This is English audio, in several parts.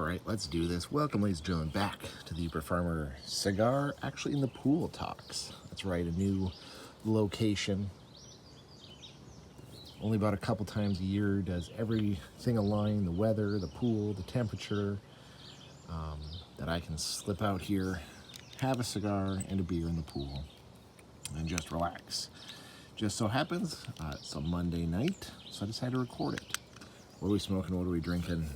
right, let's do this. Welcome, ladies and gentlemen, back to the Farmer Cigar, actually in the Pool Talks. That's right, a new location. Only about a couple times a year does everything align, the weather, the pool, the temperature, that I can slip out here, have a cigar and a beer in the pool, and just relax. Just so happens, it's a Monday night, so I decided to record it. What are we smoking? What are we drinking?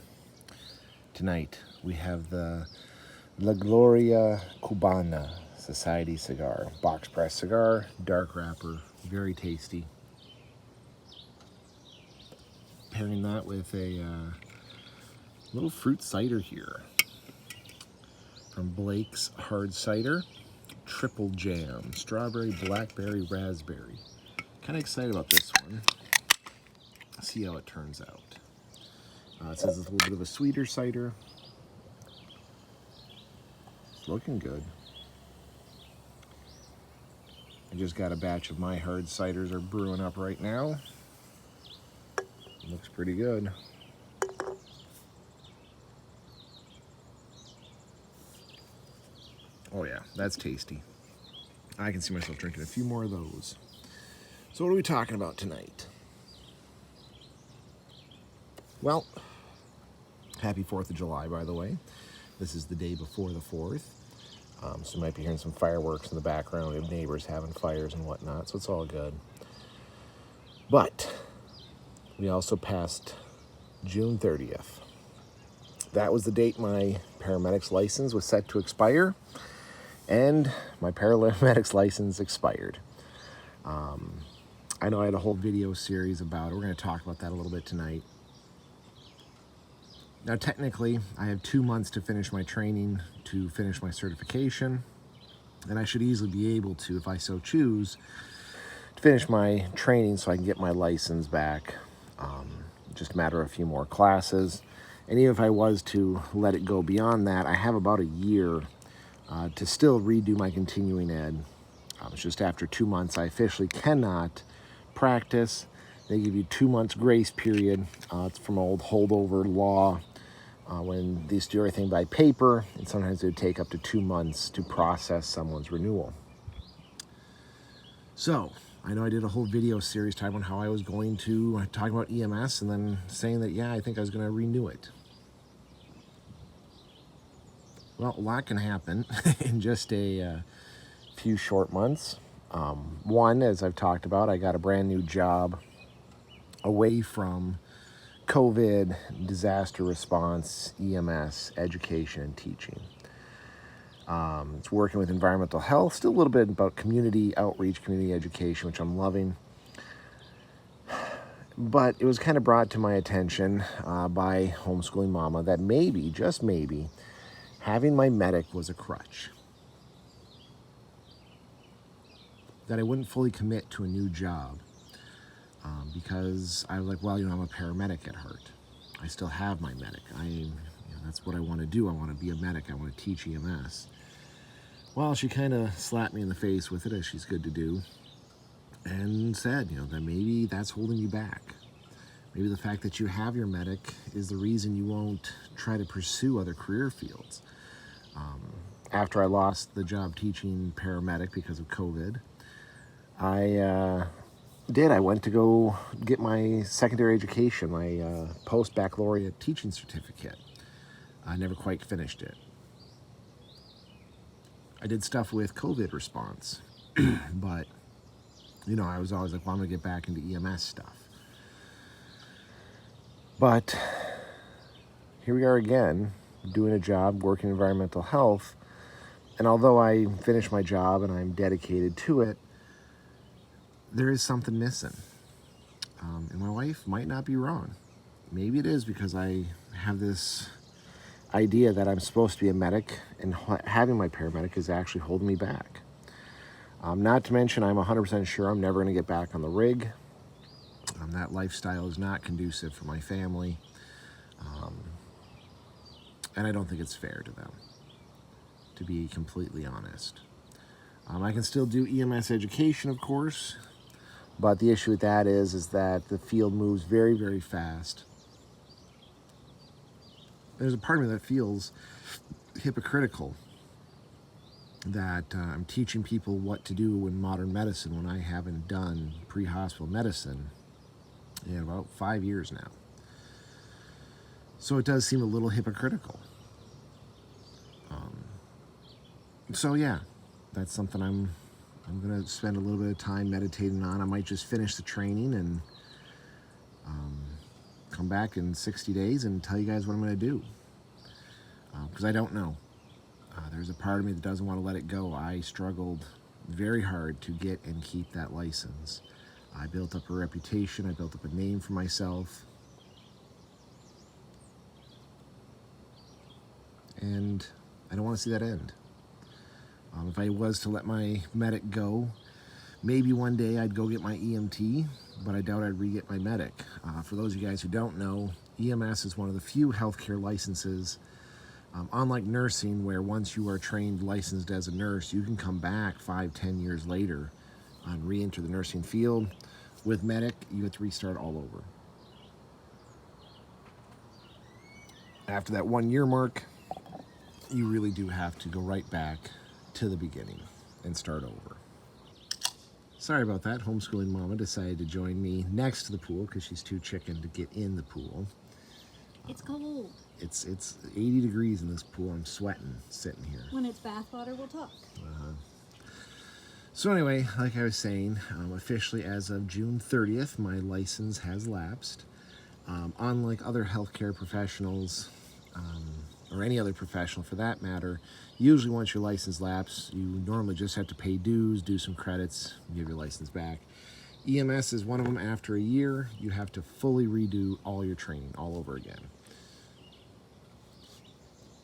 Tonight we have the La Gloria Cubana Society cigar, box press cigar, dark wrapper, very tasty. Pairing that with a little fruit cider here from Blake's Hard Cider, triple jam, strawberry, blackberry, raspberry. Kind of excited about this one. See how it turns out. It says it's a little bit of a sweeter cider. It's looking good. I just got a batch of my hard ciders are brewing up right now. Looks pretty good. Oh yeah, that's tasty. I can see myself drinking a few more of those. So what are we talking about tonight? Well, happy 4th of July, by the way. This is the day before the 4th. So you might be hearing some fireworks in the background of neighbors having fires and whatnot, so it's all good. But we also passed June 30th. That was the date my paramedic's license was set to expire, and my paramedic's license expired. I know I had a whole video series about it. We're going to talk about that a little bit tonight. Now, technically, I have 2 months to finish my training, to finish my certification, and I should easily be able to, if I so choose, to finish my training so I can get my license back. Just a matter of a few more classes. And even if I was to let it go beyond that, I have about a year to still redo my continuing ed. It's just after 2 months, I officially cannot practice. They give you 2 months grace period. It's from old holdover law when they used to do everything by paper, and sometimes it would take up to 2 months to process someone's renewal. So, I know I did a whole video series talking about how I was going to talk about EMS and then saying that, yeah, I think I was going to renew it. Well, a lot can happen in just a few short months. One, as I've talked about, I got a brand new job away from COVID, disaster response, EMS, education, and teaching. It's working with environmental health, still a little bit about community outreach, community education, which I'm loving. But it was kind of brought to my attention by homeschooling mama that maybe, just maybe, having my medic was a crutch. That I wouldn't fully commit to a new job because I was like, well, I'm a paramedic at heart. I still have my medic. That's what I want to do. I want to be a medic. I want to teach EMS. Well, she kind of slapped me in the face with it, as she's good to do, and said, that maybe that's holding you back. Maybe the fact that you have your medic is the reason you won't try to pursue other career fields. After I lost the job teaching paramedic because of COVID, I went to go get my secondary education, my post-baccalaureate teaching certificate. I never quite finished it. I did stuff with COVID response, but, I was always like, well, I'm going to get back into EMS stuff. But here we are again, doing a job, working in environmental health, and although I finished my job and I'm dedicated to it, there is something missing. And my wife might not be wrong. Maybe it is because I have this idea that I'm supposed to be a medic, and having my paramedic is actually holding me back. Not to mention, I'm 100% sure I'm never going to get back on the rig. That lifestyle is not conducive for my family. And I don't think it's fair to them, to be completely honest. I can still do EMS education, of course, but the issue with that is that the field moves very, very fast. there's a part of me that feels hypocritical that I'm teaching people what to do in modern medicine when I haven't done pre-hospital medicine in about 5 years now. So it does seem a little hypocritical. So yeah, that's something I'm going to spend a little bit of time meditating on. I might just finish the training and come back in 60 days and tell you guys what I'm going to do. Because I don't know. There's a part of me that doesn't want to let it go. I struggled very hard to get and keep that license. I built up a reputation. I built up a name for myself. And I don't want to see that end. If I was to let my medic go, maybe one day I'd go get my EMT, but I doubt I'd re-get my medic. For those of you guys who don't know, EMS is one of the few healthcare licenses, unlike nursing, where once you are trained, licensed as a nurse, you can come back 5-10 years later and re-enter the nursing field. With medic, you have to restart all over. After that 1 year mark, you really do have to go right back to the beginning and start over. Sorry about that. Homeschooling mama decided to join me next to the pool because she's too chicken to get in the pool. It's cold. It's 80 degrees in this pool. I'm sweating sitting here. When it's bathwater, we'll talk. So anyway, like I was saying, officially as of June 30th, my license has lapsed. Unlike other healthcare professionals, or any other professional for that matter, usually once your license lapses, you normally just have to pay dues, do some credits, give your license back. EMS is one of them. After a year, you have to fully redo all your training all over again.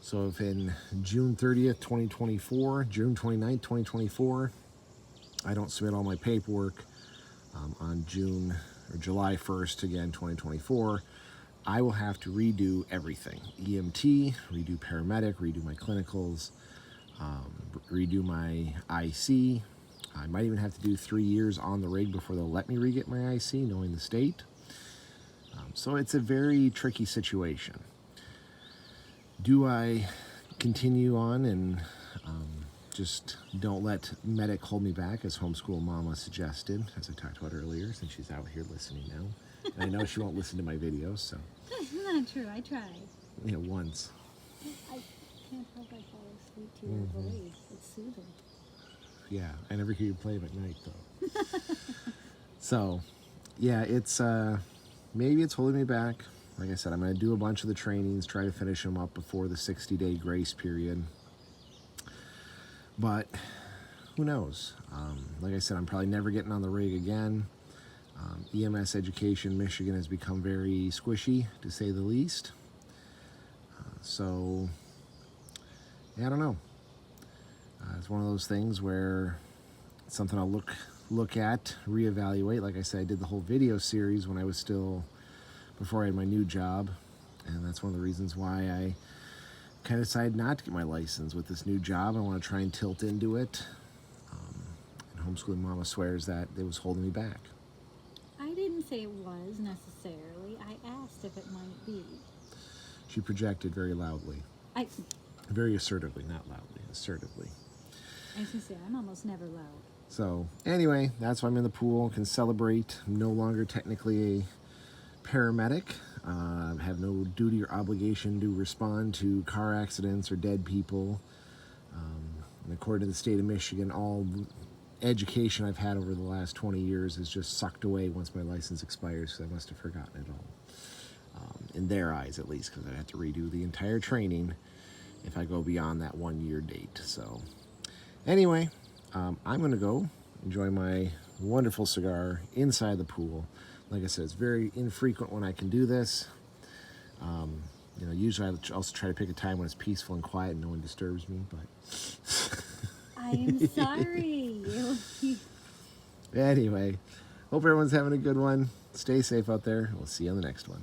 So if in June 30th, 2024, June 29th, 2024, I don't submit all my paperwork on July 1st, again, 2024, I will have to redo everything. EMT, redo paramedic, redo my clinicals, redo my IC. I might even have to do 3 years on the rig before they'll let me re-get my IC, knowing the state. So it's a very tricky situation. Do I continue on and just don't let medic hold me back, as homeschool mama suggested, as I talked about earlier, since she's out here listening now? And I know she won't listen to my videos, so. That's not true. I tried. Yeah, once. I can't help but fall asleep to your voice. It's soothing. Yeah, I never hear you play them at night, though. So, yeah, it's, maybe it's holding me back. Like I said, I'm going to do a bunch of the trainings, try to finish them up before the 60-day grace period. But who knows? Like I said, I'm probably never getting on the rig again. EMS education in Michigan has become very squishy, to say the least. So, yeah, I don't know. It's one of those things where it's something I'll look at, reevaluate. Like I said, I did the whole video series when I was still, before I had my new job. And that's one of the reasons why I kind of decided not to get my license with this new job. I want to try and tilt into it. And homeschooling mama swears that it was holding me back. I didn't say it was necessarily. I asked if it might be. She projected very loudly. Very assertively, not loudly, assertively. I was going to say, I'm almost never loud. So, anyway, that's why I'm in the pool, can celebrate. I'm no longer technically a paramedic. I have no duty or obligation to respond to car accidents or dead people. And according to the state of Michigan, all education I've had over the last 20 years is just sucked away once my license expires, so I must have forgotten it all. In their eyes, at least, because I have to redo the entire training if I go beyond that 1 year date. So, anyway, I'm going to go enjoy my wonderful cigar inside the pool. Like I said, it's very infrequent when I can do this. You know, usually I also try to pick a time when it's peaceful and quiet and no one disturbs me, but... I am sorry. Anyway, hope everyone's having a good one. Stay safe out there. We'll see you on the next one.